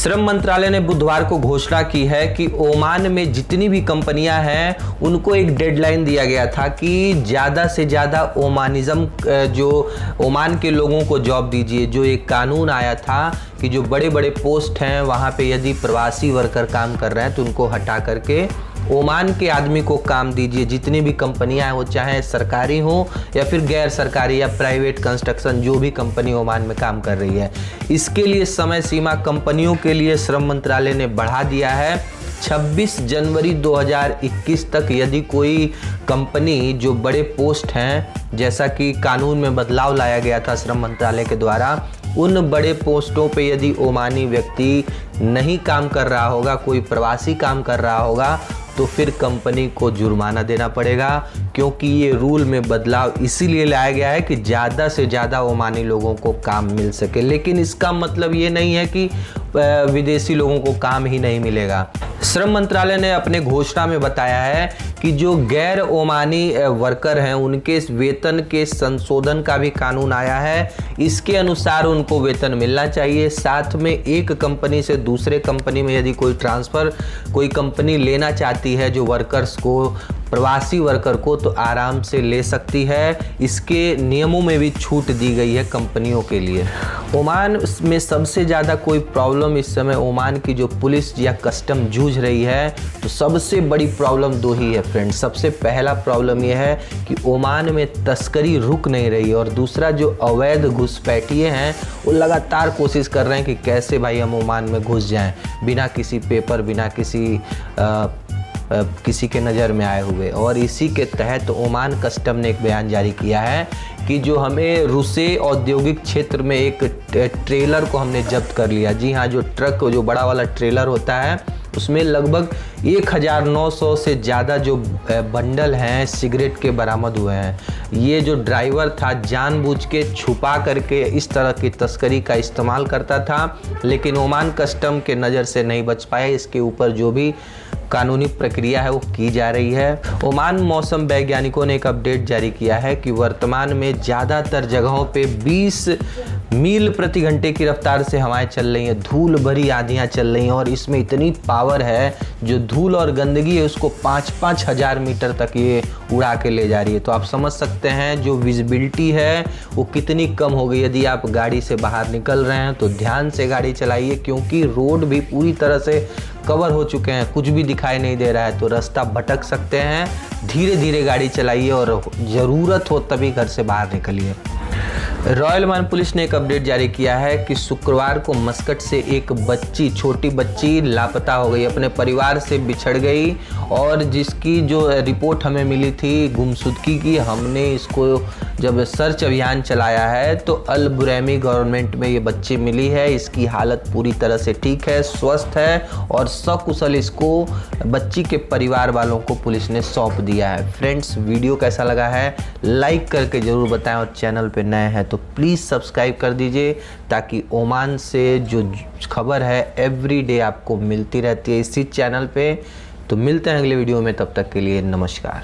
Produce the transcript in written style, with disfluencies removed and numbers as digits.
श्रम मंत्रालय ने बुधवार को घोषणा की है कि ओमान में जितनी भी कंपनियां हैं उनको एक डेडलाइन दिया गया था कि ज़्यादा से ज़्यादा ओमानिज़म जो ओमान के लोगों को जॉब दीजिए। जो एक कानून आया था कि जो बड़े बड़े पोस्ट हैं वहाँ पे यदि प्रवासी वर्कर काम कर रहे हैं तो उनको हटा करके ओमान के आदमी को काम दीजिए। जितनी भी कंपनियां हैं वो चाहे सरकारी हो या फिर गैर सरकारी या प्राइवेट कंस्ट्रक्शन, जो भी कंपनी ओमान में काम कर रही है, इसके लिए समय सीमा कंपनियों के लिए श्रम मंत्रालय ने बढ़ा दिया है 26 जनवरी 2021 तक। यदि कोई कंपनी जो बड़े पोस्ट हैं, जैसा कि कानून में बदलाव लाया गया था श्रम मंत्रालय के द्वारा, उन बड़े पोस्टों पे यदि ओमानी व्यक्ति नहीं काम कर रहा होगा, कोई प्रवासी काम कर रहा होगा, तो फिर कंपनी को जुर्माना देना पड़ेगा। क्योंकि ये रूल में बदलाव इसीलिए लाया गया है कि ज़्यादा से ज़्यादा ओमानी लोगों को काम मिल सके। लेकिन इसका मतलब ये नहीं है कि विदेशी लोगों को काम ही नहीं मिलेगा। श्रम मंत्रालय ने अपने घोषणा में बताया है कि जो गैर ओमानी वर्कर हैं उनके वेतन के संशोधन का भी कानून आया है। इसके अनुसार उनको वेतन मिलना चाहिए। साथ में एक कंपनी से दूसरे कंपनी में यदि कोई ट्रांसफ़र कोई कंपनी लेना चाहती है जो वर्कर्स को, प्रवासी वर्कर को, तो आराम से ले सकती है। इसके नियमों में भी छूट दी गई है कंपनियों के लिए। ओमान में सबसे ज़्यादा कोई प्रॉब्लम इस समय ओमान की जो पुलिस या कस्टम जूझ रही है, तो सबसे बड़ी प्रॉब्लम दो ही है फ्रेंड्स। सबसे पहला प्रॉब्लम यह है कि ओमान में तस्करी रुक नहीं रही, और दूसरा जो अवैध घुसपैठिए हैं वो लगातार कोशिश कर रहे हैं कि कैसे भाई हम ओमान में घुस जाएं बिना किसी पेपर, बिना किसी के नज़र में आए हुए। और इसी के तहत ओमान कस्टम ने एक बयान जारी किया है कि जो हमें रुसे औद्योगिक क्षेत्र में एक ट्रेलर को हमने जब्त कर लिया। जी हाँ, जो ट्रक, जो बड़ा वाला ट्रेलर होता है, उसमें लगभग 1900 से ज़्यादा जो बंडल हैं सिगरेट के बरामद हुए हैं। ये जो ड्राइवर था जानबूझ के छुपा करके इस तरह की तस्करी का इस्तेमाल करता था, लेकिन ओमान कस्टम के नज़र से नहीं बच पाया। इसके ऊपर जो भी कानूनी प्रक्रिया है वो की जा रही है। ओमान मौसम वैज्ञानिकों ने एक अपडेट जारी किया है कि वर्तमान में ज़्यादातर जगहों पे 20 मील प्रति घंटे की रफ्तार से हवाएं चल रही हैं, धूल भरी आंधियां चल रही हैं, और इसमें इतनी पावर है, जो धूल और गंदगी है उसको 5-5 हज़ार मीटर तक ये उड़ा के ले जा रही है। तो आप समझ सकते हैं जो विजिबिलिटी है वो कितनी कम हो गई। यदि आप गाड़ी से बाहर निकल रहे हैं तो ध्यान से गाड़ी चलाइए, क्योंकि रोड भी पूरी तरह से कवर हो चुके हैं, कुछ भी दिखाई नहीं दे रहा है, तो रास्ता भटक सकते हैं। धीरे धीरे गाड़ी चलाइए और ज़रूरत हो तभी घर से बाहर निकलिए। रॉयल ओमान पुलिस ने एक अपडेट जारी किया है कि शुक्रवार को मस्कट से एक बच्ची, छोटी बच्ची लापता हो गई, अपने परिवार से बिछड़ गई, और जिसकी जो रिपोर्ट हमें मिली थी गुमशुदगी की, हमने इसको जब सर्च अभियान चलाया है तो अल बुरैमी गवर्नमेंट में ये बच्ची मिली है। इसकी हालत पूरी तरह से ठीक है, स्वस्थ है, और सकुशल इसको बच्ची के परिवार वालों को पुलिस ने सौंप दिया है। फ्रेंड्स, वीडियो कैसा लगा है लाइक करके ज़रूर बताएं, और चैनल पे नए हैं तो प्लीज़ सब्सक्राइब कर दीजिए, ताकि ओमान से जो खबर है एवरी डे आपको मिलती रहती है इसी चैनल पे। तो मिलते हैं अगले वीडियो में, तब तक के लिए नमस्कार।